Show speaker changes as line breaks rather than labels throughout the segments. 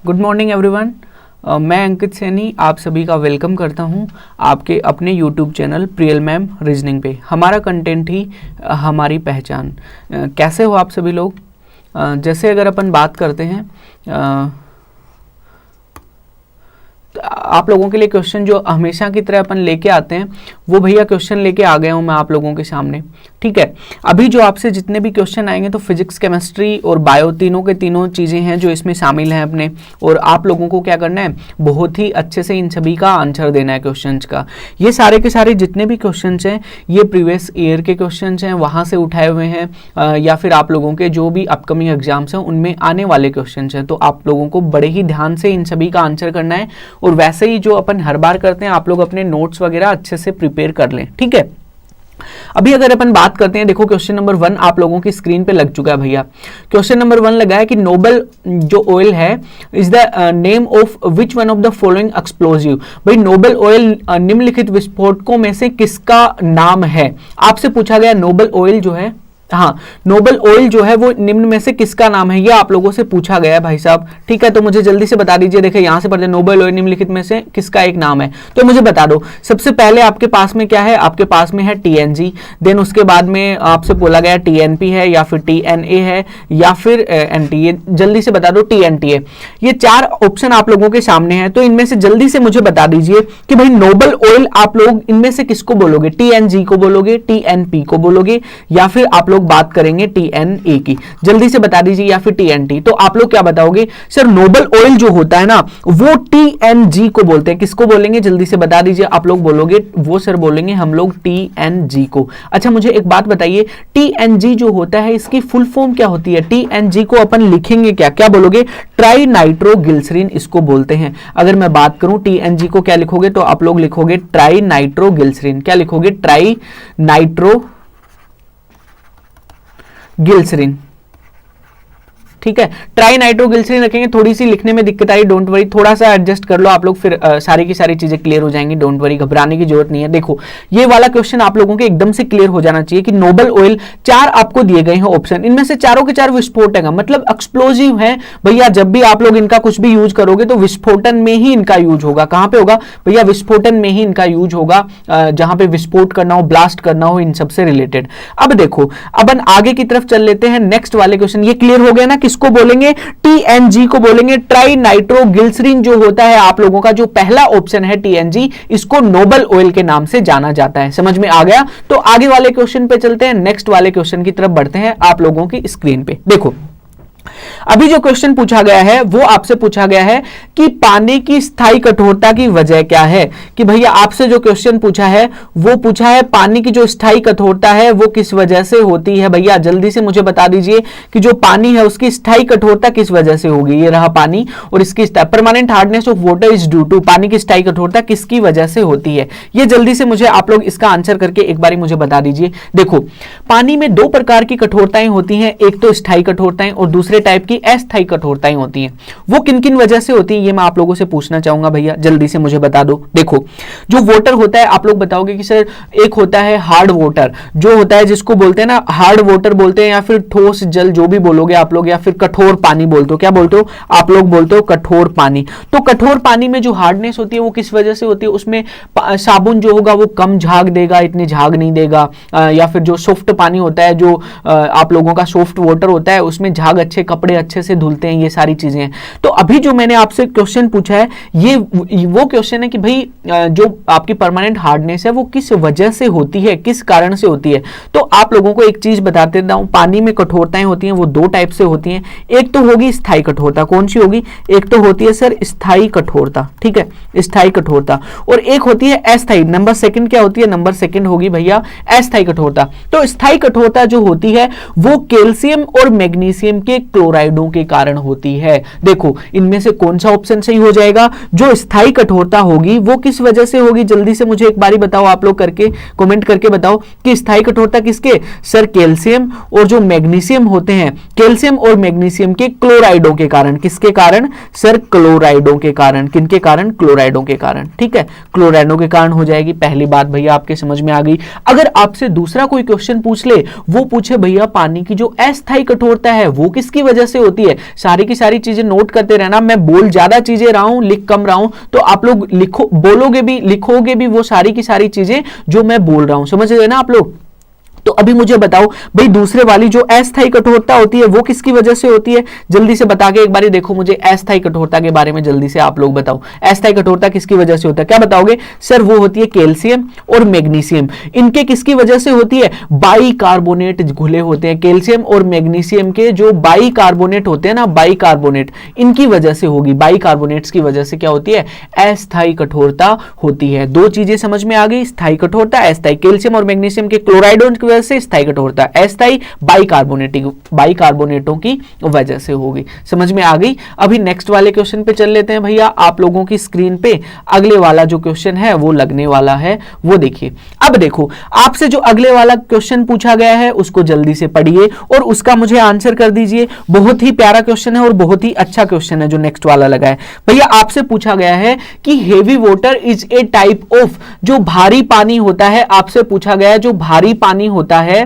Good morning everyone. मैं अंकित सैनी आप सभी का वेलकम करता हूं आपके अपने YouTube channel Priyal ma'am reasoning पे। हमारा कंटेंट ही हमारी पहचान। कैसे हो आप सभी लोग? जैसे अगर अपन बात करते हैं आप लोगों के लिए क्वेश्चन जो हमेशा की तरह अपन लेके आते हैं वो भैया क्वेश्चन लेके आ गया हूं मैं आप लोगों के सामने। ठीक है, अभी जो आपसे जितने भी क्वेश्चन आएंगे तो फिजिक्स, केमिस्ट्री और बायो तीनों के तीनों चीज़ें हैं जो इसमें शामिल हैं अपने, और आप लोगों को क्या करना है, बहुत ही अच्छे से इन सभी का आंसर देना है क्वेश्चंस का। ये सारे के सारे जितने भी क्वेश्चंस हैं ये प्रीवियस ईयर के क्वेश्चंस हैं, वहाँ से उठाए हुए हैं या फिर आप लोगों के जो भी अपकमिंग एग्जाम्स हैं उनमें आने वाले क्वेश्चंस हैं। तो आप लोगों को बड़े ही ध्यान से इन सभी का आंसर करना है, और वैसे ही जो अपन हर बार करते हैं आप लोग अपने नोट्स वगैरह अच्छे से प्रिपेयर कर लें। ठीक है, अभी अगर अपन बात करते हैं, देखो क्वेश्चन नंबर 1 आप लोगों की स्क्रीन पे लग चुका है भैया। क्वेश्चन नंबर 1 लगा है कि नोबल जो ऑयल है is the name of which one of the following explosive. भाई नोबल ऑयल निम्नलिखित विस्फोटकों में से किसका नाम है? आपसे पूछा गया नोबल ऑयल जो है, हाँ नोबल ऑयल जो है वो निम्न में से किसका नाम है, ये आप लोगों से पूछा गया है भाई साहब। ठीक है, तो मुझे जल्दी से बता दीजिए। देखिए यहां से पढ़ते हैं नोबल ऑयल निम्नलिखित में से किसका एक नाम है, तो मुझे बता दो। सबसे पहले आपके पास में क्या है, आपके पास में है टीएनजी, देन उसके बाद में आपसे बोला गया टीएनपी है या फिर टीएनए है या फिर एनटीए। जल्दी से बता दो टीएनटी है। ये 4 ऑप्शन आप लोगों के सामने है, तो इनमें से जल्दी से मुझे बता दीजिए कि भाई नोबल ऑयल आप लोग इनमें से किसको बोलोगे, टीएनजी को बोलोगे, टीएनपी को बोलोगे, या फिर आप लोग बात करेंगे टीएनए की। जल्दी से बता दीजिए, या फिर टीएनटी। तो आप लोग क्या बताओगे? सर नोबल ऑयल जो होता है ना वो टीएनजी को बोलते हैं। किसको बोलेंगे जल्दी से बता दीजिए। आप लोग बोलोगे वो सर बोलेंगे हम लोग टीएनजी को। अच्छा मुझे एक बात बताइए, टीएनजी जो होता है इसकी फुल फॉर्म क्या होती है? टीएनजी को अपन लिखेंगे क्या, क्या बोलोगे? ट्राई नाइट्रोग्लिसरीन इसको बोलते हैं। अगर मैं बात करूं टीएनजी को क्या लिखोगे, तो आप लोग लिखोगे ट्राई नाइट्रोग्लिसरीन। क्या लिखोगे? Trinitroglycerin. ठीक है, ट्राई नाइट्रोग्लिसरीन रखेंगे। थोड़ी सी लिखने में दिक्कत आई, डोंट वरी, थोड़ा सा एडजस्ट कर लो आप लोग, फिर सारी की सारी चीजें क्लियर हो जाएंगी। डोंट वरी, घबराने की जरूरत नहीं है। देखो ये वाला क्वेश्चन आप लोगों के एकदम से क्लियर हो जाना चाहिए कि नोबल ऑयल 4 आपको दिए गए हैं ऑप्शन, इनमें से चारों के 4 विस्फोटक है, मतलब एक्सप्लोजिव है भैया। जब भी आप लोग इनका कुछ भी यूज करोगे तो विस्फोटन में ही इनका यूज होगा। कहां पे होगा भैया? विस्फोटन में ही इनका यूज होगा, जहां पे विस्फोट करना हो, ब्लास्ट करना हो, इन सबसे रिलेटेड। अब देखो अपन आगे की तरफ चल लेते हैं नेक्स्ट वाले क्वेश्चन। ये क्लियर हो गया ना, किसको बोलेंगे? टीएनजी को बोलेंगे। ट्राई नाइट्रोग्लिसरीन जो होता है आप लोगों का जो पहला ऑप्शन है टीएनजी, इसको नोबल ऑयल के नाम से जाना जाता है। समझ में आ गया? तो आगे वाले क्वेश्चन पे चलते हैं, नेक्स्ट वाले क्वेश्चन की तरफ बढ़ते हैं आप लोगों की स्क्रीन पे। देखो अभी जो क्वेश्चन पूछा गया है वो आपसे पूछा गया है कि पानी की स्थायी कठोरता की वजह क्या है। कि भैया आपसे जो क्वेश्चन पूछा है वो पूछा है पानी की जो स्थायी कठोरता है वो किस वजह से होती है। भैया जल्दी से मुझे बता दीजिए कि जो पानी है उसकी स्थायी कठोरता किस वजह से होगी। ये रहा पानी, और इसकी permanent hardness of water is due to, पानी की स्थायी कठोरता किसकी वजह से होती है। ये जल्दी से मुझे आप लोग इसका आंसर करके एक बारी मुझे बता दीजिए। देखो पानी में 2 प्रकार की कठोरताएं होती हैं, एक तो स्थायी कठोरताएं और दूसरे टाइप की अस्थायी कठोरताएं होती हैं। वो किन किन वजह से होती है ये मैं आप लोगों से पूछना चाहूंगा भैया, जल्दी से मुझे बता दो। देखो जो वाटर होता है आप लोग बताओगे कि सर एक होता है हार्ड वाटर, जो होता है जिसको बोलते हैं ना हार्ड वाटर बोलते हैं, या फिर ठोस जल जो भी बोलोगे आप लोग, या फिर कठोर पानी बोलते हो। क्या बोलते हो आप लोग? बोलते हो कठोर पानी। तो कठोर पानी में जो हार्डनेस होती है वो किस वजह से होती है? उसमें साबुन जो होगा वो कम झाग देगा, इतनी झाग नहीं देगा। या फिर जो सॉफ्ट पानी होता है, जो आप लोगों का सॉफ्ट वाटर होता है, उसमें झाग अच्छे, कपड़े अच्छे से धुलते हैं, ये सारी चीजें हैं। तो अभी जो मैंने आपसे क्वेश्चन पूछा है ये वो क्वेश्चन है कि भाई जो आपकी परमानेंट हार्डनेस है वो किस वजह से होती है, किस कारण से होती है। तो आप लोगों को एक चीज बताते देता हूं, पानी में कठोरताएं होती हैं वो 2 टाइप से होती हैं। एक तो होगी स्थायी कठोरता, कौन सी होगी? एक तो होती है सर स्थायी कठोरता, ठीक है, स्थायी कठोरता, और एक होती है अस्थायी। नंबर सेकंड क्या होती है? नंबर सेकंड होगी भैया अस्थायी कठोरता। तो स्थायी कठोरता जो होती है वो कैल्शियम और मैग्नीशियम के क्लोराइडों के कारण होती है। देखो इनमें से कौन सा ऑप्शन सही हो जाएगा? जो स्थायी कठोरता होगी वो किस वजह से होगी? जल्दी से मुझे एक बारी बताओ आप लोग, करके कमेंट करके बताओ कि स्थायी कठोरता किसके? सर कैल्शियम और जो मैग्नीशियम होते हैं, कैल्शियम और मैग्नीशियम के क्लोराइडों के कारण। किसके कारण? सर क्लोराइडों के कारण। किनके कारण? क्लोराइडों के कारण। ठीक है, क्लोराइडों के कारण हो जाएगी। पहली बात भैया आपके समझ में आ गई। अगर आपसे दूसरा कोई क्वेश्चन पूछ ले, वो पूछे भैया पानी की जो अस्थायी कठोरता है वो किसकी वजह से होती है, सारी की सारी चीजें नोट करते रहना। मैं बोल ज्यादा चीजें रहा हूं, लिख कम रहा हूं, तो आप लोग लिखो, बोलोगे भी, लिखोगे भी वो सारी की सारी चीजें जो मैं बोल रहा हूं, समझ रहे ना आप लोग। तो अभी मुझे बताओ भाई, दूसरे वाली जो अस्थायी कठोरता होती है वो किसकी वजह से होती है, जल्दी से बता के एक बार देखो मुझे अस्थायी कठोरता के बारे में जल्दी से आप लोग बताओ। अस्थायी कठोरता किसकी वजह से होता है, क्या बताओगे सर? वो होती है कैल्शियम और मैग्नीशियम। इनके किसकी वजह से होती है? बाइकार्बोनेट घुले होते हैं, कैल्शियम और मैग्नीशियम के जो बाइकार्बोनेट होते हैं ना, बाइकार्बोनेट, इनकी वजह से होगी। बाइकार्बोनेट्स की वजह से क्या होती है? अस्थायी कठोरता होती है। दो चीजें समझ में आ गई, स्थायी कठोरता, अस्थायी। कैल्शियम और मैग्नीशियम के क्लोराइडों की वजह से स्थायी कठोरता, अस्थायी बाइकार्बोनेटों की वजह से होगी। समझ में आ गई। अभी नेक्स्ट वाले क्वेश्चन पे चल लेते हैं भैया। आप लोगों की स्क्रीन पे अगले वाला जो क्वेश्चन है वो लगने वाला है, वो देखिए। अब देखो, आपसे जो अगले वाला क्वेश्चन पूछा गया है उसको जल्दी से पढ़िए और उसका मुझे आंसर कर दीजिए। बहुत ही प्यारा क्वेश्चन है और बहुत ही अच्छा क्वेश्चन है जो नेक्स्ट वाला लगा है भैया। आपसे पूछा गया है कि heavy water is a type of, जो भारी पानी होता है, आपसे पूछा गया है जो भारी पानी होता है,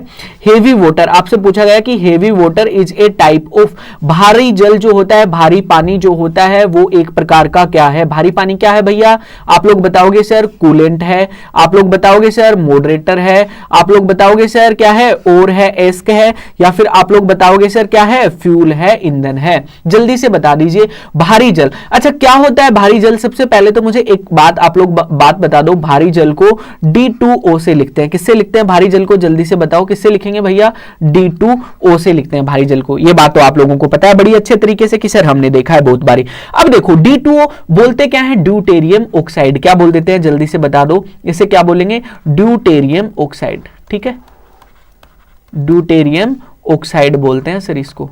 हेवी वाटर, आपसे पूछा गया कि heavy water is a type of, भारी जल जो होता है, भारी पानी जो होता है वो एक प्रकार का क्या है? भारी पानी क्या है भैया? आप लोग बताओगे सर कूलेंट है, आप लोग बताओगे सर मॉडरेटर है, आप लोग बताओगे सर क्या है? ओर है, एस्क है, या फिर आप लोग बताओगे सर क्या है? फ्यूल है, ईंधन है। जल्दी से बता दीजिए। भारी जल, अच्छा क्या होता है भारी जल? सबसे पहले तो मुझे एक बात आप लोग बात बता दो, भारी जल को D2O से लिखते हैं। किससे लिखते हैं भारी जल को? जल्दी से बताओ किससे लिखेंगे भैया? D2O से लिखते हैं भारी जल को। ये बात तो आप लोगों को पता है बड़ी अच्छे तरीके से कि सर हमने देखा है बहुत बारी। अब देखो D2O बोलते क्या है? Deuterium oxide. क्या बोल देते हैं? जल्दी से बता दो, इसे क्या बोलेंगे? Deuterium oxide. ठीक है, ड्यूटेरियम ऑक्साइड बोलते हैं सर इसको,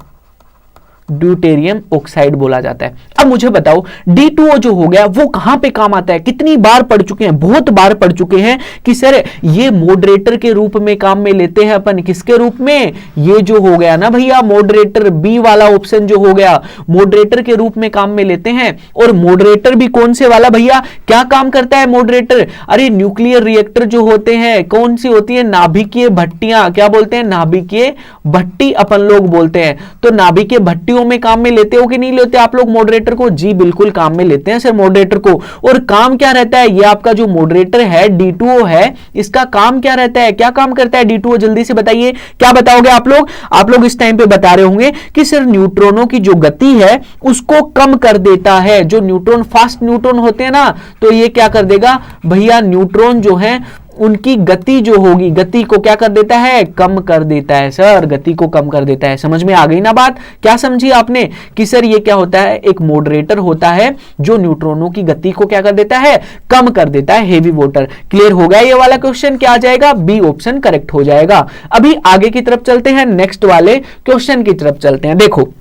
ड्यूटेरियम ऑक्साइड बोला जाता है। अब मुझे बताओ D2O जो हो गया वो कहां पे काम आता है? कितनी बार पढ़ चुके हैं, बहुत बार पढ़ चुके हैं कि सर ये मॉडरेटर के रूप में काम में लेते हैं अपन। किसके रूप में? ये जो हो गया ना भैया मॉडरेटर, बी वाला ऑप्शन जो हो गया, मॉडरेटर के रूप में काम में लेते हैं। और मॉडरेटर भी कौन से वाला भैया? क्या काम करता है मॉडरेटर? अरे न्यूक्लियर रिएक्टर जो होते हैं, कौन सी होती है? नाभिकीय भट्टियां। क्या बोलते हैं? नाभिकीय भट्टी अपन लोग बोलते हैं। तो नाभिकीय भट्टी में काम में लेते हो कि नहीं लेते आप लोग मॉडरेटर को? जी बिल्कुल काम में लेते हैं सर मॉडरेटर को। और काम क्या रहता है? ये आपका जो मॉडरेटर है D2O है, इसका काम क्या रहता है? क्या काम करता है D2O? जल्दी से बताइए। क्या बताओगे आप लोग? आप लोग इस टाइम पे बता रहे होंगे कि सर न्यूट्रॉनों की जो गति है उसको कम कर देता है। जो न्यूट्रॉन, फास्ट न्यूट्रॉन होते हैं ना, तो ये क्या कर देगा भैया? न्यूट्रॉन जो है उनकी गति जो होगी, गति को क्या कर देता है? कम कर देता है सर, गति को कम कर देता है। समझ में आ गई ना बात? क्या समझी आपने कि सर ये क्या होता है? एक मॉडरेटर होता है जो न्यूट्रॉनों की गति को क्या कर देता है? कम कर देता है, हेवी वाटर। क्लियर हो गया ये वाला क्वेश्चन? क्या आ जाएगा? बी ऑप्शन करेक्ट हो जाएगा। अभी आगे की तरफ चलते हैं, नेक्स्ट वाले क्वेश्चन की तरफ चलते हैं। देखो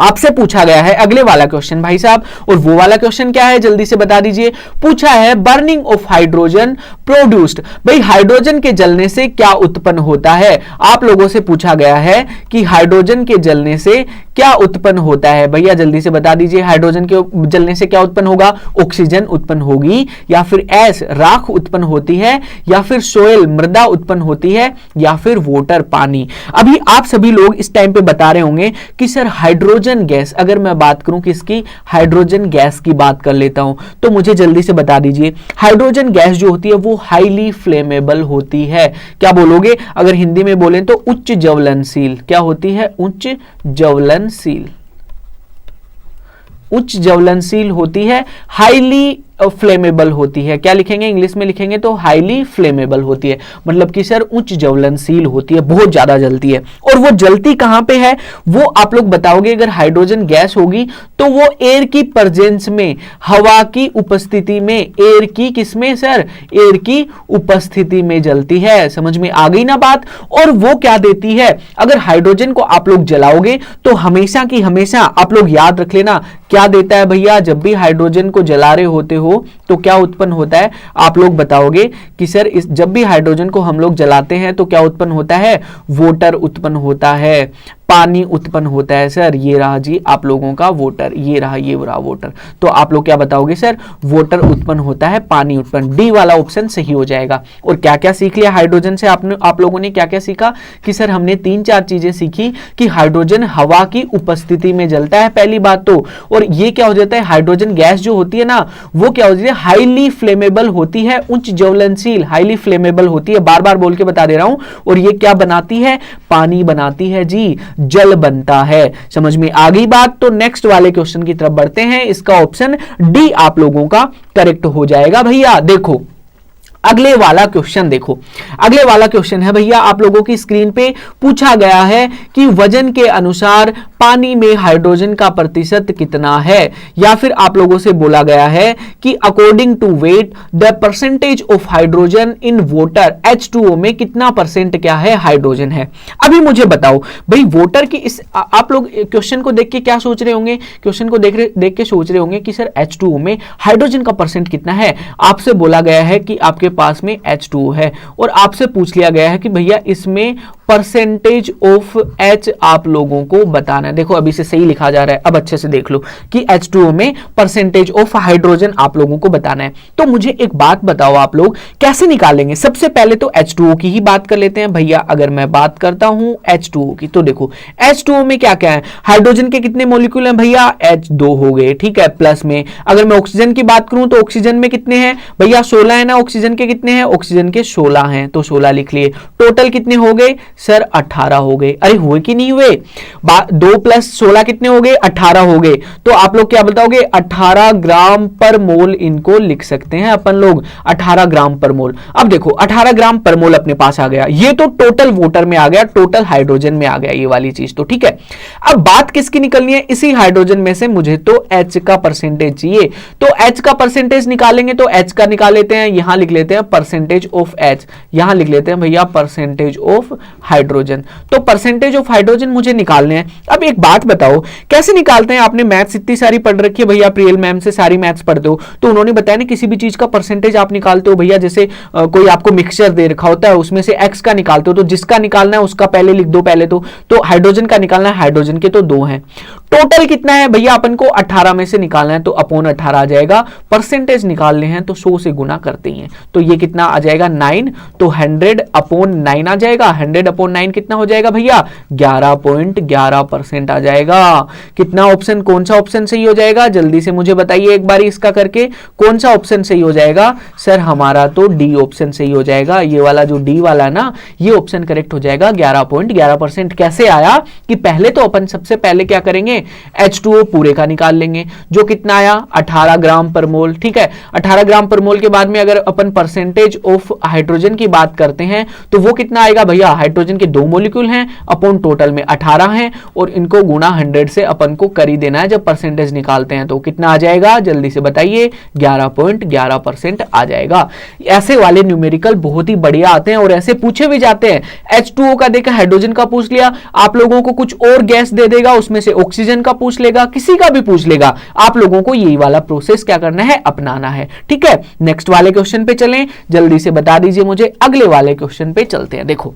आपसे पूछा गया है अगले वाला क्वेश्चन भाई साहब, और वो वाला क्वेश्चन क्या है जल्दी से बता दीजिए। पूछा है बर्निंग ऑफ हाइड्रोजन प्रोड्यूस्ड, भाई हाइड्रोजन के जलने से क्या उत्पन्न होता है? आप लोगों से पूछा गया है कि हाइड्रोजन के जलने से क्या उत्पन्न होता है? भैया जल्दी से बता दीजिए, हाइड्रोजन के जलने से क्या उत्पन्न होगा? ऑक्सीजन उत्पन्न होगी, या फिर एस राख उत्पन्न होती है, या फिर सोयल मृदा उत्पन्न होती है, या फिर वाटर पानी। अभी आप सभी लोग इस टाइम पे बता रहे होंगे कि सर हाइड्रोजन गैस, अगर मैं बात करूं किसकी? हाइड्रोजन गैस की बात कर लेता हूं, तो मुझे जल्दी से बता दीजिए हाइड्रोजन गैस जो होती है वो हाईली फ्लेमेबल होती है। क्या बोलोगे? अगर हिंदी में बोलें तो उच्च ज्वलनशील। क्या होती है? उच्च ज्वलनशील, उच्च ज्वलनशील होती है, हाईली फ्लेमेबल होती है। क्या लिखेंगे? इंग्लिश में लिखेंगे तो हाईली फ्लेमेबल होती है, मतलब कि सर उच्च ज्वलनशील होती है, बहुत ज्यादा जलती है। और वो जलती कहां पे है वो आप लोग बताओगे। अगर हाइड्रोजन गैस होगी तो वो एयर की प्रेजेंस में, हवा की उपस्थिति में, एयर की किसमें सर? एयर की उपस्थिति में जलती है। समझ में आ गई ना बात? और वो क्या देती है? अगर हाइड्रोजन को आप लोग जलाओगे तो हमेशा की हमेशा आप लोग याद रख लेना क्या देता है भैया? जब भी हाइड्रोजन को जला रहे होते हो तो क्या उत्पन्न होता है? आप लोग बताओगे कि सर जब भी हाइड्रोजन को हम लोग जलाते हैं तो क्या उत्पन्न होता है? वाटर उत्पन्न होता है। पानी उत्पन्न होता है सर, ये रहा जी आप लोगों का वोटर, ये रहा वोटर। तो आप लोग क्या बताओगे सर, वोटर उत्पन्न होता है, पानी उत्पन्न, डी वाला ऑप्शन सही हो जाएगा। और क्या क्या सीख लिया हाइड्रोजन से आप लोगों ने, क्या क्या सीखा कि सर हमने 3-4 चीजें सीखी कि हाइड्रोजन हवा की उपस्थिति में जलता है पहली बात तो, और ये क्या हो जाता है, हाइड्रोजन गैस जो होती है ना वो क्या होती है, हाईली फ्लेमेबल होती है, उच्च ज्वलनशील, हाईली फ्लेमेबल होती है, बार बार बोल के बता दे रहा हूं। और ये क्या बनाती है, पानी बनाती है जी, जल बनता है। समझ में आ गई बात। तो नेक्स्ट वाले क्वेश्चन की तरफ बढ़ते हैं, इसका ऑप्शन डी आप लोगों का करेक्ट हो जाएगा भैया। देखो अगले वाला क्वेश्चन देखो, अगले वाला क्वेश्चन है भैया आप लोगों की स्क्रीन पे पूछा गया है कि वजन के अनुसार पानी में हाइड्रोजन का प्रतिशत कितना है, या फिर आप लोगों से बोला गया है कि according to weight the percentage of hydrogen in water H2O में कितना परसेंट क्या है हाइड्रोजन है। अभी मुझे बताओ भाई वाटर की इस आप लोग क्वेश्चन को देख के क्या सोच रहे होंगे, क्वेश्चन को देख के सोच रहे होंगे कि सर H2O में हाइड्रोजन का परसेंट कितना है। आपसे बोला गया है कि आपके पास में H2O है और आपसे पूछ लिया गया है कि भैया इसमें परसेंटेज ऑफ H आप लोगों को बताना है। देखो अभी से सही लिखा जा रहा है, अब अच्छे से देख लो कि H2O में परसेंटेज ऑफ हाइड्रोजन आप लोगों को बताना है। तो मुझे एक बात बताओ आप लोग कैसे निकालेंगे। सबसे पहले तो H2O की ही बात कर लेते हैं भैया। अगर मैं बात करता हूं H2O की तो देखो H2O में क्या क्या है, हाइड्रोजन के कितने मॉलिक्यूल हैं भैया, H2 हो गए, ठीक है। प्लस में अगर मैं ऑक्सीजन की बात करूं तो ऑक्सीजन में कितने हैं भैया, 16 है ना। ऑक्सीजन के कितने हैं, ऑक्सीजन के 16 हैं, तो 16 लिख लिए। टोटल कितने हो गए सर, 18 हो गए। अरे हुए कि नहीं हुए, 2 + 16 कितने हो गए, 18 हो गए। तो आप लोग क्या बताओगे, 18 ग्राम पर मोल इनको लिख सकते हैं अपन लोग, 18 ग्राम पर मोल। अब देखो 18 ग्राम पर मोल अपने पास आ गया, ये तो टोटल वाटर में आ गया, टोटल हाइड्रोजन में आ गया ये वाली चीज, तो ठीक है। अब बात किसकी निकलनी है, इसी हाइड्रोजन में से मुझे तो H का परसेंटेज चाहिए। तो H का परसेंटेज निकालेंगे तो H का निकाल लेते हैं, यहां लिख लेते हैं परसेंटेज ऑफ H, यहां लिख लेते हैं भैया परसेंटेज ऑफ हाइड्रोजन। तो परसेंटेज ऑफ हाइड्रोजन मुझे निकालने हैं। अब एक बात बताओ कैसे निकालते हैं, आपने मैथ्स इतनी सारी पढ़ रखी है भैया, प्रियल मैम से सारी मैथ्स पढ़ते हो, तो उन्होंने बताया ना किसी भी चीज का परसेंटेज आप निकालते हो भैया, जैसे कोई आपको मिक्सचर दे रखा होता है उसमें से X का निकालते हो, तो जिसका निकालना है उसका पहले लिख दो पहले तो हाइड्रोजन का निकालना है, हाइड्रोजन के तो 2 हैं। टोटल कितना है भैया, अपन को 18 में से निकालना है तो अपॉन 18 आ जाएगा। परसेंटेज निकालने हैं तो 100 से गुना करते हैं, तो ये कितना आ जाएगा 9, तो 100/9 आ जाएगा। 100/9 कितना हो जाएगा भैया, 11.11% आ जाएगा। कितना ऑप्शन, कौन सा ऑप्शन सही हो जाएगा, जल्दी से मुझे बताइए एक बार इसका करके, कौन सा ऑप्शन सही हो जाएगा सर, हमारा तो डी ऑप्शन सही हो जाएगा। ये वाला जो डी वाला ना ये ऑप्शन करेक्ट हो जाएगा, 11.11%। कैसे आया कि पहले तो अपन सबसे पहले क्या करेंगे, H2O पूरे का निकाल लेंगे, जो कितना आया 18 ग्राम पर मोल, ठीक है। 18 ग्राम पर मोल के बाद में अगर अपन परसेंटेज ऑफ हाइड्रोजन की बात करते हैं तो वो कितना आएगा भैया, हाइड्रोजन के 2 मॉलिक्यूल हैं अपॉन टोटल में 18 हैं, और इनको गुना 100 से अपन को कर ही देना है जब परसेंटेज निकालते हैं। तो कितना आ जाएगा जल्दी से बताइए, 11.11% आ जाएगा। ऐसे वाले न्यूमेरिकल बहुत ही बढ़िया आते हैं और ऐसे पूछे भी जाते हैं। H2O का देखा, हाइड्रोजन का पूछ लिया, आप लोगों को कुछ और गैस दे देगा उसमें से ऑक्सीजन का पूछ लेगा, किसी का भी पूछ लेगा, आप लोगों को यही वाला प्रोसेस क्या करना है, अपनाना है, ठीक है। नेक्स्ट वाले क्वेश्चन पे चलें, जल्दी से बता दीजिए मुझे, अगले वाले क्वेश्चन पे चलते हैं। देखो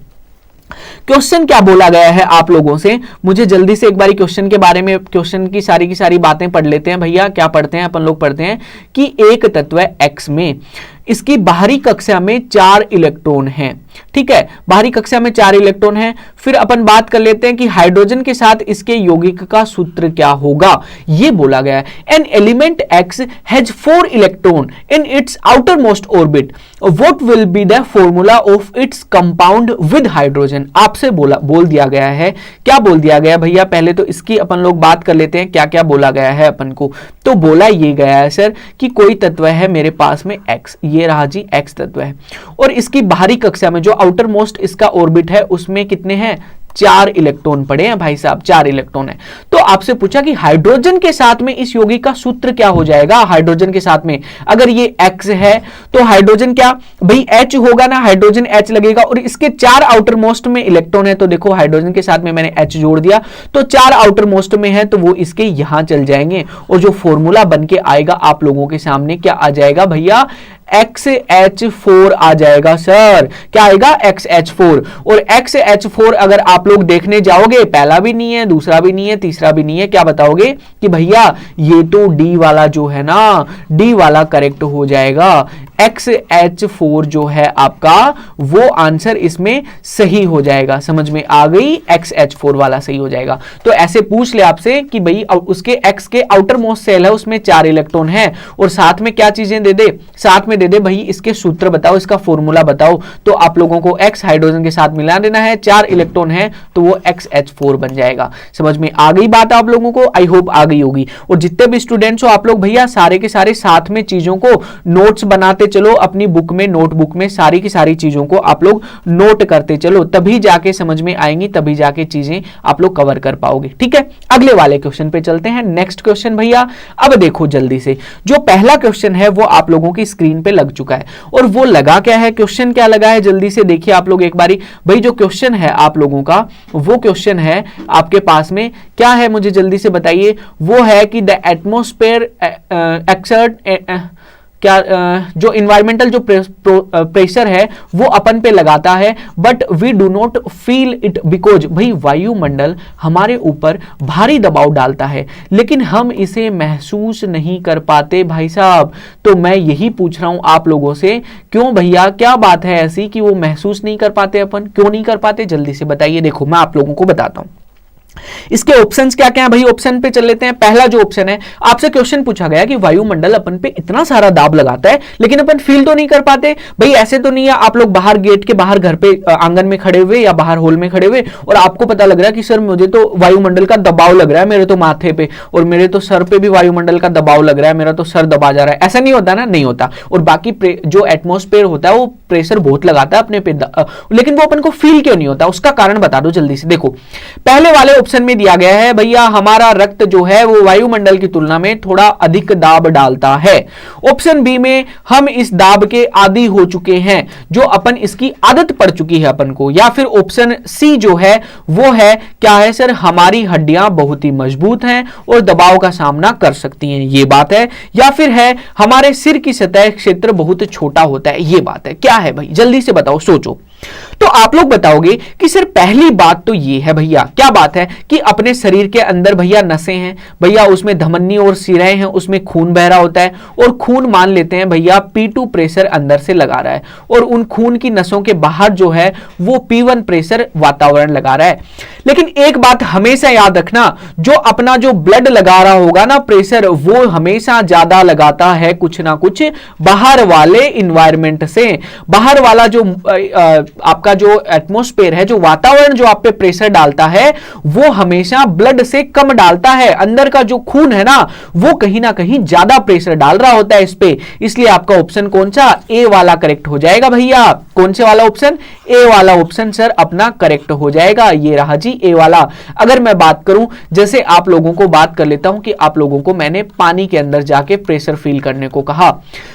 क्वेश्चन क्या बोला गया है आप लोगों से, मुझे जल्दी से एक बारी क्वेश्चन के बारे में, क्वेश्चन की सारी बातें पढ़ लेते हैं भैया। क्या पढ़ते हैं अपन लोग, पढ़ते हैं कि एक तत्व X में इसकी बाहरी कक्षा में 4 इलेक्ट्रॉन हैं, ठीक है, बाहरी कक्षा में 4 इलेक्ट्रॉन हैं। फिर अपन बात कर लेते हैं कि हाइड्रोजन के साथ इसके यौगिक का सूत्र क्या होगा, ये बोला गया है। An element X has 4 electron in its outer most orbit, what will be the formula of its compound with hydrogen. आपसे बोल दिया गया है, क्या बोल दिया गया भैया, पहले तो इसकी अपन लोग बात कर लेते हैं क्या क्या बोला गया है अपन को। तो बोला ये गया है सर कि कोई तत्व है मेरे पास में X, ये रहा जी X तत्व है, और इसकी बाहरी कक्षा में जो आउटर मोस्ट इसका ऑर्बिट है उसमें कितने हैं, 4 इलेक्ट्रॉन पड़े हैं भाई साहब, 4 इलेक्ट्रॉन है। तो आपसे पूछा कि हाइड्रोजन के साथ में इस यौगिक का सूत्र क्या हो जाएगा। हाइड्रोजन के साथ में अगर ये X है तो हाइड्रोजन क्या भाई H होगा ना, हाइड्रोजन H लगेगा, और इसके 4 आउटर मोस्ट में इलेक्ट्रॉन है, तो देखो हाइड्रोजन के साथ में मैंने H जोड़ दिया, तो 4 आउटर मोस्ट में है तो वो इसके यहां चल जाएंगे, और जो फॉर्मूला बन के आएगा आप लोगों के सामने क्या आ जाएगा भैया, XH4 आ जाएगा सर। क्या आएगा? XH4। और XH4 अगर आप लोग देखने जाओगे, पहला भी नहीं है, दूसरा भी नहीं है, तीसरा भी नहीं है, क्या बताओगे कि भैया ये तो डी वाला जो है ना, डी वाला करेक्ट हो जाएगा। XH4 जो है आपका वो आंसर इसमें सही हो जाएगा। समझ में आ गई? XH4 वाला सही हो जाएगा। तो ऐसे पूछ ले आपसे कि भाई उसके X के आउटर मोस्ट सेल है, उसमें 4 इलेक्ट्रॉन है, और साथ में क्या चीजें दे दे? साथ में दे दे भाई इसके सूत्र बताओ, इसका फॉर्मूला बताओ। तो आप लोगों को X हाइड्रोजन के साथ मिला देना है, 4 इलेक्ट्रॉन है तो वो XH4 बन जाएगा। समझ में आ गई बात आप लोगों को? आई होप आ गई होगी। और जितने भी स्टूडेंट्स हो आप लोग भैया सारे के सारे साथ में चीजों को नोट्स बनाते चलो, अपनी बुक में, नोटबुक में सारी की सारी चीजों को आप लोग नोट करते चलो, तभी जाके समझ में आएंगी, तभी जाके चीजें आप लोग कवर कर पाओगे। ठीक है, अगले वाले क्वेश्चन पे चलते हैं। नेक्स्ट क्वेश्चन भैया, अब देखो जल्दी से, जो पहला क्वेश्चन है वो आप लोगों की स्क्रीन पे लग चुका है, और वो लगा क्या है, क्वेश्चन क्या लगा है, जल्दी से देखिए आप लोग एक बारी। भाई जो क्वेश्चन है आप लोगों का, वो क्वेश्चन है आपके पास में क्या है, मुझे जल्दी से बताइए। वो है कि द एटमॉस्फेयर एक्सर्ट क्या जो इन्वायरमेंटल जो प्रेशर है वो अपन पे लगाता है, but we do not feel it because भाई वायुमंडल हमारे ऊपर भारी दबाव डालता है, लेकिन हम इसे महसूस नहीं कर पाते भाई साहब। तो मैं यही पूछ रहा हूं आप लोगों से, क्यों भैया, क्या बात है ऐसी कि वो महसूस नहीं कर पाते? अपन क्यों नहीं कर पाते, जल्दी से बताइए। देखो मैं आप लोगों को बताता हूं इसके ऑप्शंस क्या क्या है भाई। ऑप्शन पे चल लेते हैं। पहला जो ऑप्शन है, आपसे क्वेश्चन पूछा गया कि वायुमंडल अपन पे इतना सारा दाब लगाता है लेकिन अपन फील तो नहीं कर पाते। भाई ऐसे तो नहीं है आप लोग बाहर गेट के बाहर घर पे आंगन में खड़े हुए या बाहर हॉल में खड़े हुए और आपको पता लग रहा है कि सर मुझे तो वायुमंडल का दबाव लग रहा है, मेरे तो माथे पे और मेरे तो सर पे भी वायुमंडल का दबाव लग रहा है, मेरा तो सर दबा जा रहा है। ऐसा नहीं होता ना, नहीं होता। और बाकी जो एटमॉस्फेयर होता है वो प्रेशर बहुत लगाता है अपने पे, लेकिन वो अपन को फील क्यों नहीं होता, उसका कारण बता दो जल्दी से। देखो पहले वाले ऑप्शन में दिया गया है भैया हमारा रक्त जो है वो वायुमंडल की तुलना में थोड़ा अधिक दाब डालता है। ऑप्शन बी में हम इस दाब के आदी हो चुके हैं, जो अपन इसकी आदत पड़ चुकी है अपन को। या फिर ऑप्शन सी जो है वो है क्या है सर, हमारी हड्डियां बहुत ही मजबूत हैं और दबाव का सामना कर सकती हैं, ये बात है। या फिर है हमारे सिर की सतह क्षेत्र बहुत छोटा होता है, ये बात है। क्या है भाई, जल्दी से बताओ, सोचो। तो आप लोग बताओगे कि सर पहली बात तो ये है भैया, क्या बात है कि अपने शरीर के अंदर भैया नसें हैं भैया, उसमें धमनी और सिराएं हैं, उसमें खून बह रहा होता है और खून मान लेते हैं भैया P2 प्रेशर अंदर से लगा रहा है और उन खून की नसों के बाहर जो है वो P1 प्रेशर वातावरण लगा रहा है। लेकिन एक बात हमेशा याद रखना, जो अपना जो ब्लड लगा रहा होगा ना प्रेशर, वो हमेशा ज्यादा लगाता है कुछ ना कुछ बाहर वाले इन्वायरमेंट से। बाहर वाला जो आपका जो एटमॉस्फेयर है, जो वातावरण जो आप पे प्रेशर डालता है वो हमेशा ब्लड से कम डालता है। अंदर का जो खून है ना वो कहीं ना कहीं ज्यादा प्रेशर डाल रहा होता है इस पे। इसलिए आपका ऑप्शन कौन सा, ए वाला करेक्ट हो जाएगा भैया। कौन से वाला ऑप्शन, ए वाला ऑप्शन सर अपना करेक्ट हो जाएगा। ये रहा जी ए वाला। अगर मैं बात करूं, जैसे आप लोगों को बात कर लेता हूं कि आप लोगों को मैंने पानी के अंदर जाके प्रेशर फील करने को कहा।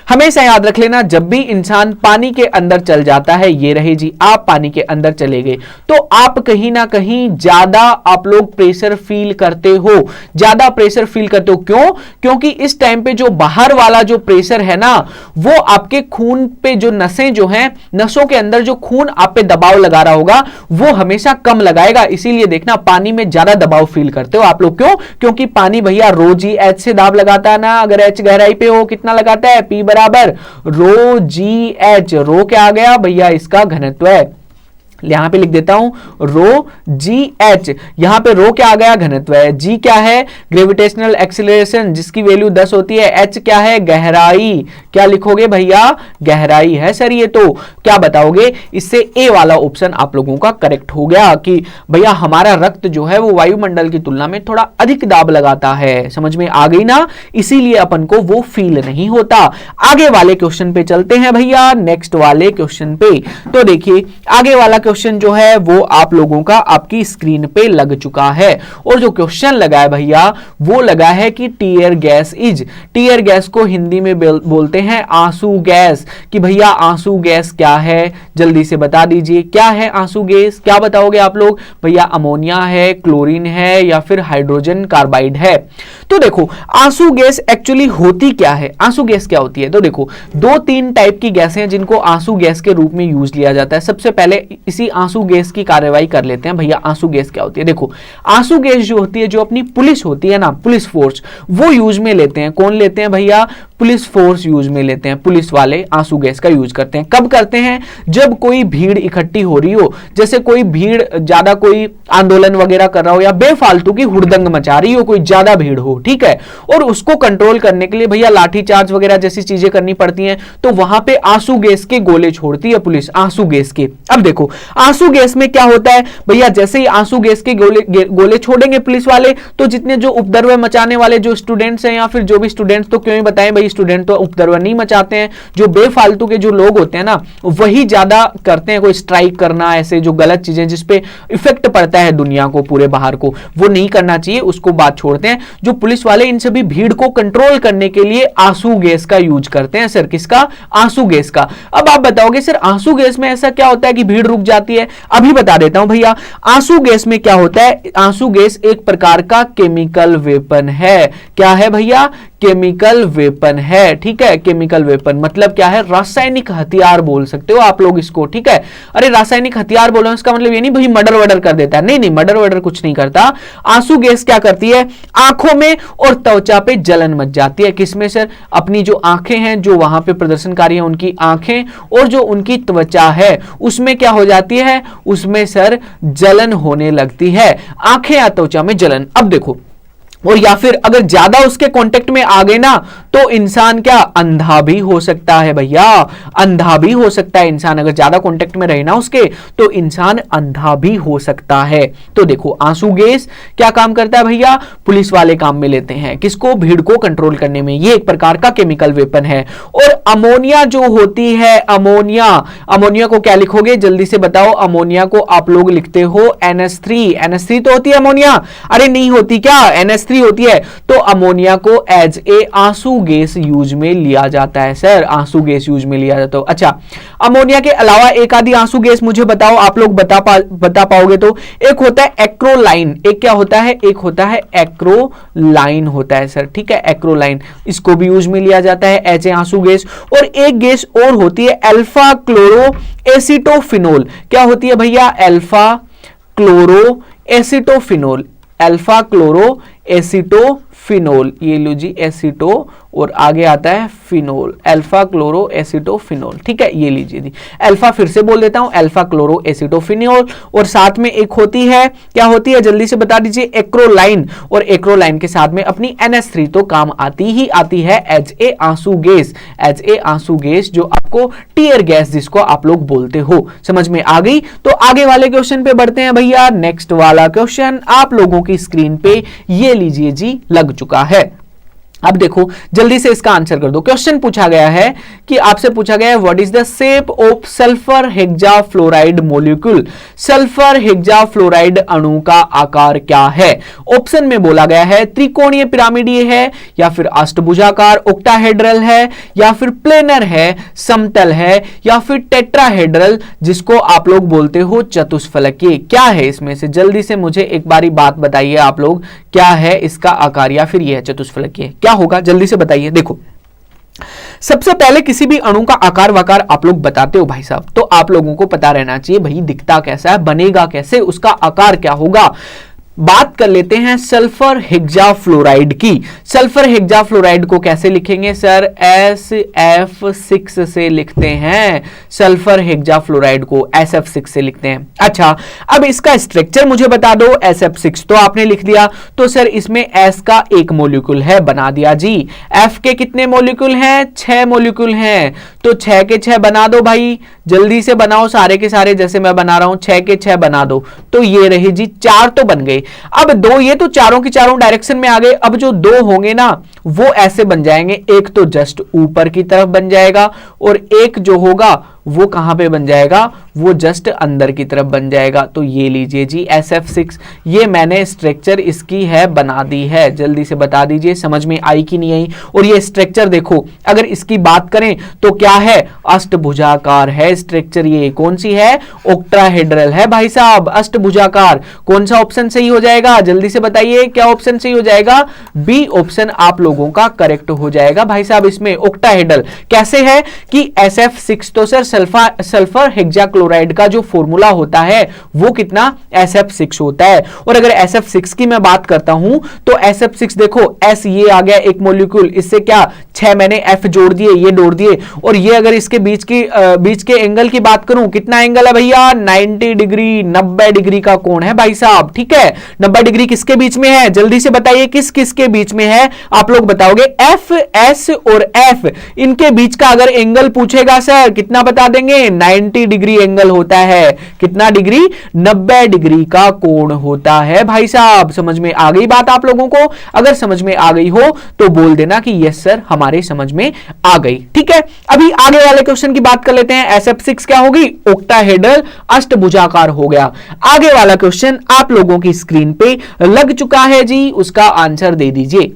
हमेशा याद रख लेना, जब भी इंसान पानी के अंदर चल जाता है, ये रहे जी आप पानी के अंदर चले गए, तो आप कहीं ना कहीं ज्यादा आप लोग प्रेशर फील करते हो, ज्यादा प्रेशर फील करते हो। क्यों? क्योंकि इस टाइम पे जो बाहर वाला जो प्रेशर है ना वो आपके खून पे, जो नसें जो हैं, नसों के अंदर जो खून आप पे दबाव लगा रहा होगा वो हमेशा कम लगाएगा। इसीलिए देखना पानी में ज्यादा दबाव फील करते हो आप लोग। क्यों? क्योंकि पानी भैया रो जी एच से दाब लगाता है ना। अगर एच गहराई पे हो कितना लगाता है, पी बराबर रो जी एच। रो क्या आ गया भैया, इसका घनत्व है। यहां पे लिख देता हूं रो जी एच। यहां पे रो क्या आ गया, घनत्व है। जी क्या है, ग्रेविटेशनल एक्सीलरेशन जिसकी वैल्यू 10 होती है। एच क्या है, गहराई। क्या लिखोगे भैया, गहराई है सर ये। तो क्या बताओगे, इससे ए वाला ऑप्शन आप लोगों का करेक्ट हो गया कि भैया हमारा रक्त जो है वो वायुमंडल की तुलना में थोड़ा अधिक दाब लगाता है। समझ में आ गई ना, इसीलिए अपन को वो फील नहीं होता। आगे वाले क्वेश्चन पे चलते हैं भैया, नेक्स्ट वाले क्वेश्चन पे। तो देखिए आगे वाला क्वेश्चन जो है वो आप लोगों का आपकी स्क्रीन पे लग चुका है, और जो क्वेश्चन लगा है भैया वो लगा है कि tear gas is, tear gas को हिंदी में बोलते हैं आंसू गैस। कि भैया आंसू गैस क्या है, जल्दी से बता दीजिए क्या है आंसू गैस। क्या बताओगे आप लोग, भैया अमोनिया है, क्लोरीन है, या फिर हाइड्रोजन कार्बाइड है। तो देखो आंसू गैस एक्चुअली होती क्या है, आंसू गैस क्या होती है, तो देखो दो तीन टाइप की गैसें हैं जिनको आंसू गैस के रूप में यूज लिया जाता है। सबसे पहले इसी आंसू गैस की कार्रवाई कर लेते हैं भैया, आंसू गैस क्या होती है। देखो आंसू गैस जो होती है, जो अपनी पुलिस होती है ना, पुलिस फोर्स, वो यूज में लेते हैं। कौन लेते हैं भैया, पुलिस फोर्स यूज में लेते हैं, पुलिस वाले आंसू गैस का यूज करते हैं। कब करते हैं, जब कोई भीड़ इकट्ठी हो रही हो, जैसे कोई भीड़ ज्यादा, कोई आंदोलन वगैरह कर रहा हो या बेफालतू की हुड़दंग मचा रही हो, कोई ज्यादा भीड़ हो, ठीक है, और उसको कंट्रोल करने के लिए भैया लाठीचार्ज वगैरह जैसी चीजें करनी पड़ती हैं, तो वहां पे आंसू गैस के गोले छोड़ती है पुलिस, आंसू गैस के। अब देखो आंसू गैस में क्या होता है भैया, जैसे ही आंसू गैस के गोले छोड़ेंगे पुलिस वाले, तो जितने जो उपद्रव मचाने वाले जो स्टूडेंट्स हैं, या फिर जो भी स्टूडेंट्स, तो क्यों ही बताएं भाई, स्टूडेंट तो उपद्रव नहीं मचाते हैं, जो बेफालतू के जो लोग होते हैं ना, वही ज्यादा करते हैं, कोई स्ट्राइक करना, ऐसे जो गलत चीजें जिसपे इफेक्ट पड़ता है दुनिया को, पूरे बाहर को, वो नहीं करना चाहिए, उसको बात छोड़ते हैं। जो पुलिस वाले इन सभी भीड़ को कंट्रोल करने के लिए आंसू गैस का यूज करते हैं सर, किसका, आंसू गैस का। अब आप बताओगे सर आंसू गैस में ऐसा क्या होता है कि भीड़ रुक जाती है, अभी बता देता हूं भैया। आंसू गैस में क्या होता है, आंसू गैस एक प्रकार का केमिकल वेपन है। क्या है भैया, केमिकल वेपन है, ठीक है, केमिकल वेपन मतलब क्या है, रासायनिक हथियार बोल सकते हो आप लोग इसको, ठीक है। अरे रासायनिक हथियार बोलो, इसका मतलब ये नहीं भाई मर्डर वर्डर कर देता है, नहीं नहीं, मर्डर वर्डर कुछ नहीं करता। आंसू गैस क्या करती है, आंखों में और त्वचा पे जलन मच जाती है। किसमें सर, अपनी जो आंखें हैं, जो वहां पे प्रदर्शनकारी है उनकी आंखें और जो उनकी त्वचा है, उसमें क्या हो जाती है, उसमें सर जलन होने लगती है, आंखें या त्वचा में जलन। अब देखो, और या फिर अगर ज्यादा उसके कांटेक्ट में आ गए ना, तो इंसान क्या अंधा भी हो सकता है भैया, अंधा भी हो सकता है इंसान, अगर ज्यादा कांटेक्ट में रहे ना उसके, तो इंसान अंधा भी हो सकता है। तो देखो आंसू गैस क्या काम करता है भैया, पुलिस वाले काम में लेते हैं, किसको, भीड़ को कंट्रोल करने में, ये एक प्रकार का केमिकल वेपन है। और अमोनिया जो होती है, अमोनिया, अमोनिया को क्या लिखोगे जल्दी से बताओ, अमोनिया को आप लोग लिखते हो NH3, NH3 तो होती है अमोनिया, अरे नहीं होती क्या, NH3 होती है। तो अमोनिया को एज ए आंसू गैस यूज में लिया जाता है सर, आंसू गैस यूज में लिया जाता है। अच्छा, अमोनिया के अलावा एक आधी आंसू गैस मुझे बताओ, आप लोग बता पाओगे तो। एक होता है एक्रोलाइन, एक क्या होता है, एक होता है एक्रोलाइन होता है सर, ठीक है, एक्रोलाइन, इसको भी यूज में लिया जाता है एज ए आंसू गैस। और एक गैस और होती है अल्फा क्लोरो एसिटोफिनोल। क्या होती है भैया, अल्फा क्लोरो एसिटोफिनोल, अल्फा क्लोरो एसिटोफिनोल, ये लो जी एसिटो और आगे आता है फिनोल, अल्फा क्लोरो एसिटोफिनोल, ठीक है, ये लीजिए जी, अल्फा फिर से बोल देता हूं, अल्फा क्लोरो एसिटोफिनोल। और साथ में एक होती है, क्या होती है जल्दी से बता दीजिए, एक्रोलाइन, और एक्रोलाइन के साथ में अपनी NH3 तो काम आती ही आती है एज ए आंसू गैस, एज ए आंसू गैस, जो आपको टीयर गैस जिसको आप लोग बोलते हो। समझ में आ गई? तो आगे वाले क्वेश्चन पे बढ़ते हैं भैया। नेक्स्ट वाला क्वेश्चन आप लोगों की स्क्रीन पे ये लीजिए जी लग चुका है। अब देखो जल्दी से इसका आंसर कर दो। क्वेश्चन पूछा गया है कि आपसे पूछा गया है what is the shape of sulphur hexafluoride molecule, sulphur hexafluoride अणु का आकार क्या है। ऑप्शन में बोला गया है त्रिकोणीय पिरामिडीय है, या फिर अष्टभुजाकार ओक्टाहेड्रल है, या फिर प्लेनर है, समतल है, या फिर टेट्राहेड्रल जिसको आप लोग बोलते हो चतुष्फलकीय। क्या है इसमें से, जल्दी से मुझे एक बारी बात बताइए आप लोग, क्या है इसका आकार, या फिर यह है चतुष्फलकीय, क्या होगा जल्दी से बताइए। देखो सबसे पहले किसी भी अणु का आकार वाकार आप लोग बताते हो भाई साहब, तो आप लोगों को पता रहना चाहिए भाई दिखता कैसा है, बनेगा कैसे, उसका आकार क्या होगा। बात कर लेते हैं सल्फर हेक्साफ्लोराइड की। सल्फर हेक्साफ्लोराइड को कैसे लिखेंगे सर, SF6 से लिखते हैं, सल्फर हेक्साफ्लोराइड को SF6 से लिखते हैं। अच्छा, अब इसका स्ट्रक्चर मुझे बता दो। SF6 तो आपने लिख दिया, तो सर इसमें S का एक मॉलिक्यूल है, बना दिया जी। F के कितने मॉलिक्यूल हैं, 6 मॉलिक्यूल हैं, तो 6 के 6 बना दो भाई, जल्दी से बनाओ सारे के सारे, जैसे मैं बना रहा हूं 6 के 6 बना दो, तो ये रही जी 4 तो बन गए। अब 2 ये तो चारों की चारों डायरेक्शन में आ गए, अब जो 2 होंगे ना वो ऐसे बन जाएंगे, एक तो जस्ट ऊपर की तरफ बन जाएगा और एक जो होगा वो कहां पे बन जाएगा, वो जस्ट अंदर की तरफ बन जाएगा। तो ये लीजिए जी SF6, ये मैंने स्ट्रक्चर इसकी है बना दी है। जल्दी से बता दीजिए समझ में आई कि नहीं आई। और ये स्ट्रक्चर देखो, अगर इसकी बात करें तो क्या है, अष्टभुजाकार है स्ट्रक्चर। ये कौन सी है, ओक्टाहेड्रल है भाई साहब, अष्टभुजाकार। कौन सा ऑप्शन सही हो जाएगा, जल्दी से बताइए क्या ऑप्शन सही हो जाएगा, बी ऑप्शन आप लोगों का करेक्ट हो जाएगा भाई साहब। इसमें ओक्टाहेड्रल कैसे है कि SF6 तो सर सल्फर हेक्साक्लोराइड का जो फॉर्मूला होता है वो कितना, SF6 होता है। और अगर SF6 की मैं बात करता हूं तो SF6 देखो, S ये आ गया एक मॉलिक्यूल, इससे क्या 6 मैंने F जोड़ दिए, ये जोड़ दिए। और ये अगर इसके बीच के एंगल की बात करूं, कितना एंगल है भैया, 90 डिग्री, 90 डिग्री का कोण है भाई साहब। ठीक है, 90 डिग्री किसके बीच में है, जल्दी से बताइए किस किस के बीच में है, आप लोग बताओगे। F, S और F, इनके बीच का अगर एंगल पूछेगा सर कितना बता देंगे, 90 डिग्री एंगल होता है। कितना डिग्री, 90 डिग्री का कोण होता है भाई साहब। समझ में आ गई बात आप लोगों को, अगर समझ में आ गई हो तो बोल देना कि यस सर हमारे समझ में आ गई। ठीक है, अभी आगे वाले क्वेश्चन की बात कर लेते हैं। SF6 क्या होगी, ओक्टाहेड्रल, अष्टभुजाकार हो गया। आगे वाला क्वेश्चन आप लोगों की स्क्रीन पे लग चुका है जी, उसका आंसर दे दीजिए।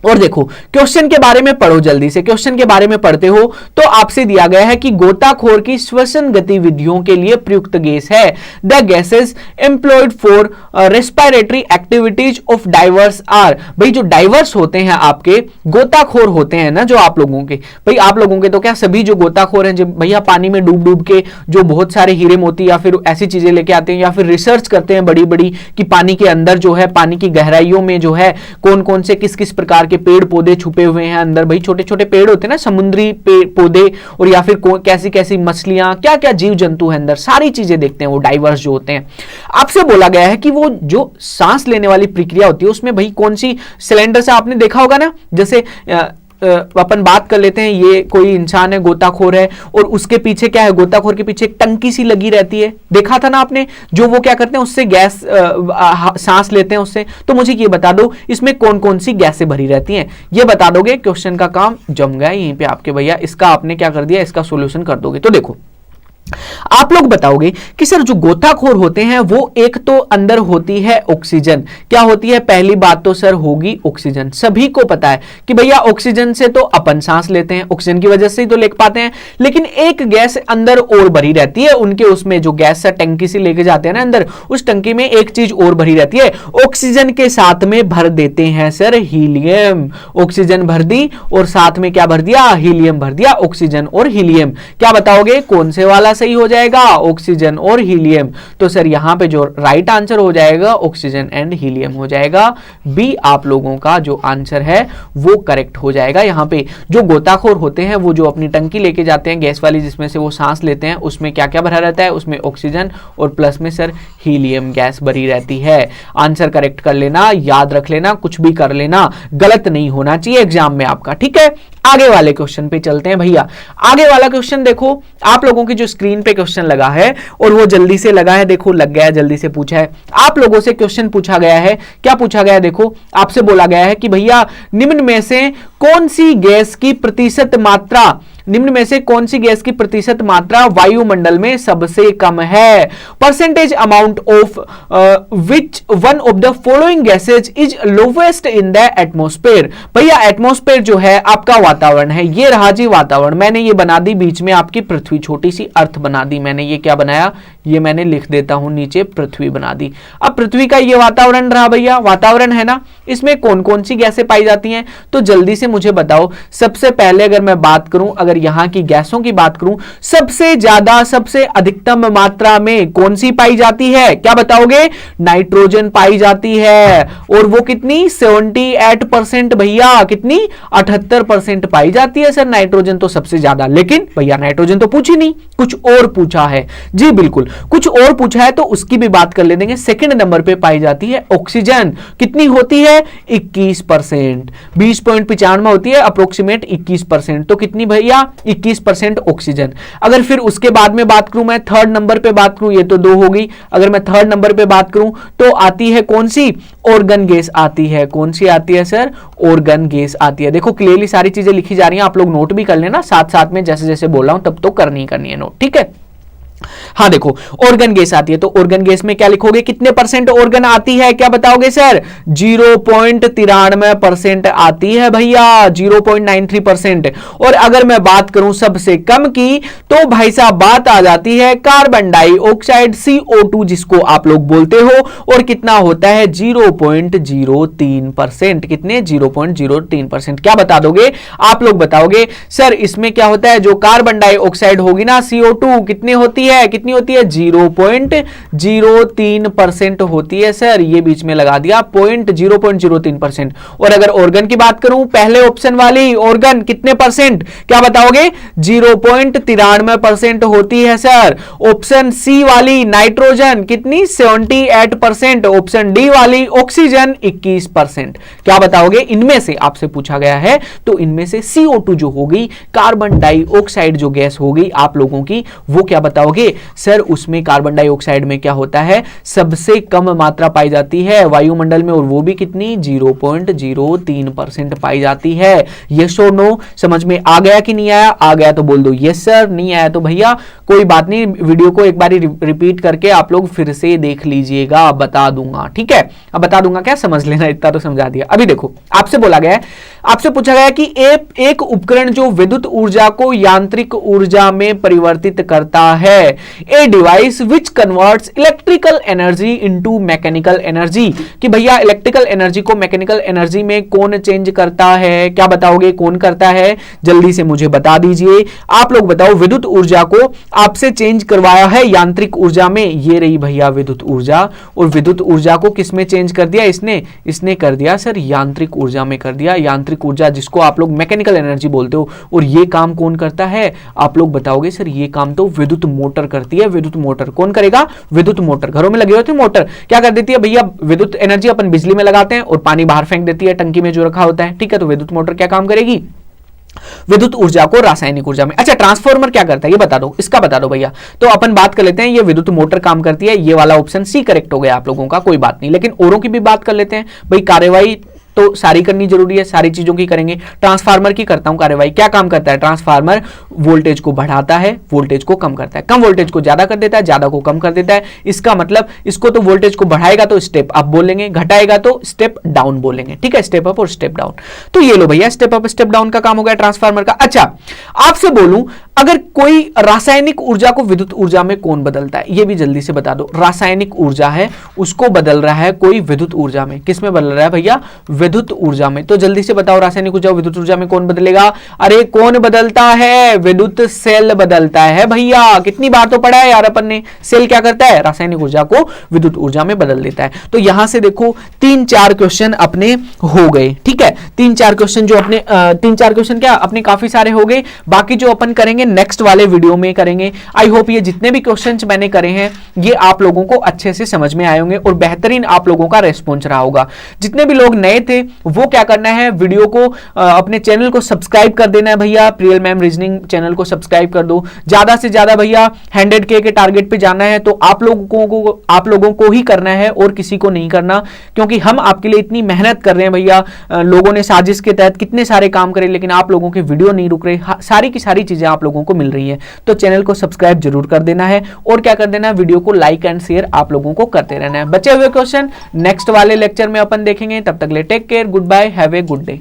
और देखो क्वेश्चन के बारे में पढ़ो, जल्दी से क्वेश्चन के बारे में पढ़ते हो तो आपसे दिया गया है कि गोताखोर की श्वसन गतिविधियों के लिए प्रयुक्त गैस है the gases employed for respiratory activities of divers are. भाई जो डाइवर्स होते हैं आपके गोताखोर होते हैं ना, जो आप लोगों के, भाई आप लोगों के तो क्या सभी जो गोताखोर हैं जब भैया पानी में डूब डूब के जो बहुत सारे हीरे मोती या फिर ऐसी चीजें लेके आते हैं या फिर रिसर्च करते हैं बड़ी बड़ी कि पानी के अंदर जो है, पानी की गहराइयों में जो है कौन कौन से किस किस प्रकार के पेड़ पौधे छुपे हुए हैं अंदर। भाई छोटे छोटे पेड़ होते हैं ना, समुद्री पौधे, और या फिर कैसी कैसी मछलियां, क्या क्या जीव जंतु है अंदर, सारी चीजें देखते हैं वो डाइवर्स जो होते हैं। आपसे बोला गया है कि वो जो सांस लेने वाली प्रक्रिया होती है उसमें भाई कौन सी सिलेंडर से आपने देखा होगा ना, जैसे अपन बात कर लेते हैं, ये कोई इंसान है गोताखोर है और उसके पीछे क्या है, गोताखोर के पीछे एक टंकी सी लगी रहती है, देखा था ना आपने, जो वो क्या करते हैं उससे गैस सांस लेते हैं उससे। तो मुझे ये बता दो इसमें कौन कौन सी गैसें भरी रहती हैं, ये बता दोगे, क्वेश्चन का काम जम गया यहीं पे आपके भैया। इसका आपने क्या कर दिया, इसका सॉल्यूशन कर दोगे। तो देखो आप लोग बताओगे कि सर जो गोताखोर होते हैं वो एक तो अंदर होती है ऑक्सीजन, क्या होती है, पहली बात तो सर होगी ऑक्सीजन। सभी को पता है कि भैया ऑक्सीजन से तो अपन सांस लेते हैं, ऑक्सीजन की वजह से ही तो ले पाते हैं। लेकिन एक गैस अंदर और भरी रहती है, उनके उसमें जो गैस से टंकी से लेके जाते हैं ना अंदर, उस टंकी में एक चीज और भरी रहती है, ऑक्सीजन के साथ में भर देते हैं सर हीलियम। ऑक्सीजन भर दी और साथ में क्या भर दिया, हीलियम भर दिया। ऑक्सीजन और हीलियम, क्या बताओगे कौन से वाला सही हो जाएगा, ऑक्सीजन और हीलियम। तो सर यहां पे जो राइट आंसर हो जाएगा ऑक्सीजन एंड हीलियम हो जाएगा। बी आप लोगों का जो आंसर है वो करेक्ट हो जाएगा। यहां पे जो गोताखोर होते हैं वो जो अपनी टंकी लेके जाते हैं गैस वाली जिसमें से वो सांस लेते हैं, उसमें क्या क्या भरा रहता है, उसमें ऑक्सीजन और प्लस में सर हीलियम गैस भरी रहती है। आंसर करेक्ट कर लेना, याद रख लेना, कुछ भी कर लेना, गलत नहीं होना चाहिए एग्जाम में आपका। ठीक है, आगे वाले क्वेश्चन पे चलते हैं भैया। आगे वाला क्वेश्चन देखो, आप लोगों की जो स्क्रीन पे क्वेश्चन लगा है और वो जल्दी से लगा है, देखो लग गया है, जल्दी से पूछा है आप लोगों से। क्वेश्चन पूछा गया है, क्या पूछा गया है, देखो आपसे बोला गया है कि भैया निम्न में से कौन सी गैस की प्रतिशत मात्रा, निम्न में से कौन सी गैस की प्रतिशत मात्रा वायुमंडल में सबसे कम है, percentage amount of which one of the following gases is lowest in the atmosphere. भैया एटमॉस्फेयर जो है आपका वातावरण है, ये रहा जी वातावरण। मैंने ये बना दी बीच में आपकी पृथ्वी, छोटी सी अर्थ बना दी मैंने, ये क्या बनाया, ये मैंने लिख देता हूं नीचे पृथ्वी बना दी। अब पृथ्वी का ये वातावरण रहा भैया, वातावरण है ना, इसमें कौन कौन सी गैसें पाई जाती हैं, तो जल्दी से मुझे बताओ। सबसे पहले अगर मैं बात करूं, अगर यहां की गैसों की बात करूं, सबसे ज्यादा सबसे अधिकतम मात्रा में कौन सी पाई जाती है, क्या बताओगे, नाइट्रोजन पाई जाती है। और वो कितनी, 78% भैया, कितनी 78% पाई जाती है सर नाइट्रोजन तो सबसे ज्यादा। लेकिन भैया नाइट्रोजन तो पूछी नहीं, कुछ और पूछा है जी, बिल्कुल कुछ और पूछा है तो उसकी भी बात कर लेंगे। सेकंड नंबर पे पाई जाती है ऑक्सीजन, कितनी होती है, 21%, 20.95 होती है अप्रोक्सीमेट 21%। तो कितनी भैया, क्या 21% ऑक्सीजन। अगर फिर उसके बाद में बात करूं, मैं थर्ड नंबर पे बात करूं, ये तो 2 होगी। अगर मैं थर्ड नंबर पे बात करूं तो आती है कौन सी, ऑर्गन गैस आती है। कौन सी आती है सर, ऑर्गन गैस आती है। देखो क्लियरली सारी चीजें लिखी जा रही हैं, आप लोग नोट भी कर लेना साथ साथ में, जैसे जैसे बोल रहा हूं तब तो करनी है नोट, ठीक है। हाँ देखो ऑर्गन गैस आती है, तो ऑर्गन गैस में क्या लिखोगे, कितने परसेंट ऑर्गन आती है, क्या बताओगे सर, 0.93% आती है भैया, 0.93%। और अगर मैं बात करूं सबसे कम की, तो भाई साहब बात आ जाती है कार्बन डाइऑक्साइड CO2 जिसको आप लोग बोलते हो, और कितना होता है 0.03%। कितने, 0.03%। क्या बता दोगे आप लोग, बताओगे सर इसमें क्या होता है, जो कार्बन डाइऑक्साइड होगी ना CO2 कितनी होती है, कितनी होती है, 0.03% होती है सर। ये बीच में लगा दिया 0.03%। और अगर ऑर्गन की बात करूं, पहले ऑप्शन वाली ऑर्गन कितने परसेंट, क्या बताओगे, 0.93% होती है सर। ऑप्शन सी वाली नाइट्रोजन कितनी, 78%। ऑप्शन डी वाली ऑक्सीजन 21%। क्या बताओगे, इनमें से आपसे पूछा गया है, तो इनमें से CO2 जो होगी, कार्बन डाइऑक्साइड जो गैस होगी आप लोगों की, वो क्या बताओगे सर, उसमें कार्बन डाइऑक्साइड में क्या होता है, सबसे कम मात्रा पाई जाती है वायुमंडल में, और वो भी कितनी, 0.03% पाई जाती है। यस और नो, समझ में आ गया कि नहीं आया, आ गया तो बोल दो यस सर, नहीं आया तो भैया कोई बात नहीं, वीडियो को एक बार रिपीट करके आप लोग फिर से देख लीजिएगा, बता दूंगा, ठीक है। अब बता दूंगा क्या, समझ लेना, इतना तो समझा दिया। अभी देखो आपसे बोला गया है, आपसे पूछा गया कि एक उपकरण जो विद्युत ऊर्जा को यांत्रिक ऊर्जा में परिवर्तित करता है, a device which converts electrical energy into mechanical energy, कि भैया इलेक्ट्रिकल एनर्जी को मैकेनिकल एनर्जी में कौन चेंज करता है, क्या बताओगे कौन करता है, जल्दी से मुझे बता दीजिए। आप लोग बताओ, विद्युत ऊर्जा को आपसे चेंज करवाया है यांत्रिक ऊर्जा में, ये रही भैया विद्युत ऊर्जा, और विद्युत ऊर्जा को किस में चेंज कर दिया, इसने कर दिया सर यांत्रिक ऊर्जा में कर दिया। यांत्रिक ऊर्जा जिसको आप लोग मैकेनिकल एनर्जी बोलते हो, और ये काम कौन करता है, आप लोग बताओगे सर ये काम तो विद्युत मोटर करती है। विद्युत मोटर कौन करेगा, विद्युत मोटर। घरों में लगे होते हैं मोटर, क्या कर देती है भैया, विद्युत एनर्जी अपन बिजली में लगाते हैं और पानी बाहर फेंक देती है टंकी में जो रखा होता है, ठीक है। तो विद्युत मोटर क्या काम करेगी, विद्युत ऊर्जा को रासायनिक ऊर्जा में। अच्छा ट्रांसफार्मर क्या करता है, ये बता दो, इसका बता दो भैया। तो अपन बात कर लेते हैं, ये विद्युत मोटर काम करती है, ये वाला ऑप्शन सी करेक्ट हो गया आप लोगों का, कोई बात नहीं। लेकिन औरों की भी बात कर लेते हैं भाई, कार्यवाही तो सारी करनी जरूरी है, सारी चीजों की करेंगे। ट्रांसफार्मर की करता हूं कार्यवाही, क्या काम करता है ट्रांसफार्मर, वोल्टेज को बढ़ाता है, वोल्टेज को कम करता है, कम वोल्टेज को ज्यादा कर देता है, ज्यादा को कम कर देता है। इसका मतलब इसको तो वोल्टेज को बढ़ाएगा तो स्टेप अप बोलेंगे, घटाएगा तो स्टेप डाउन बोलेंगे, ठीक है, स्टेप अप और स्टेप डाउन। तो ये लो भैया, स्टेप अप स्टेप डाउन का काम हो गया ट्रांसफार्मर का। अच्छा आपसे बोलूं, अगर कोई रासायनिक ऊर्जा को विद्युत ऊर्जा में कौन बदलता है, ये भी जल्दी से बता दो। रासायनिक ऊर्जा है, उसको बदल रहा है कोई विद्युत ऊर्जा में, किस में बदल रहा है भैया, विद्युत ऊर्जा में। तो जल्दी से बताओ रासायनिक ऊर्जा विद्युत ऊर्जा में कौन बदलेगा, अरे कौन बदलता है, विद्युत सेल बदलता है भैया। कितनी बार तो पढ़ा है यार अपन ने, सेल क्या करता है, रासायनिक ऊर्जा को विद्युत ऊर्जा में बदल देता है। तो यहां से देखो 3-4 क्वेश्चन अपने हो गए, ठीक है। 3-4 क्वेश्चन जो अपने 3-4 क्वेश्चन क्या अपने काफी सारे हो गए। बाकी जो अपन करेंगे नेक्स्ट वाले वीडियो में करेंगे। आई होप ये जितने भी क्वेश्चंस मैंने करे हैं ये आप लोगों को अच्छे से समझ में आए होंगे और बेहतरीन आप लोगों का रेस्पॉन्स रहा होगा। जितने भी लोग नए थे वो क्या करना है, वीडियो को अपने चैनल को सब्सक्राइब कर देना है भैया, प्रियल मैम रीजनिंग चैनल को सब्सक्राइब कर दो। ज्यादा से ज्यादा भैया 100K के टारगेट पे जाना है, तो आप लोगों को ही करना है और किसी को नहीं करना, क्योंकि हम आपके लिए इतनी मेहनत कर रहे हैं भैया। लोगों ने साजिश के तहत कितने सारे काम करे, लेकिन आप लोगों के वीडियो नहीं रुक रहे, सारी की सारी चीजें आप लोगों को मिल रही है। तो चैनल को सब्सक्राइब जरूर कर देना है और क्या कर देना है, वीडियो को लाइक एंड शेयर आप लोगों को करते रहना है। बचे हुए क्वेश्चन नेक्स्ट वाले लेक्चर में अपन देखेंगे। तब तक ले take care, goodbye, have a good day.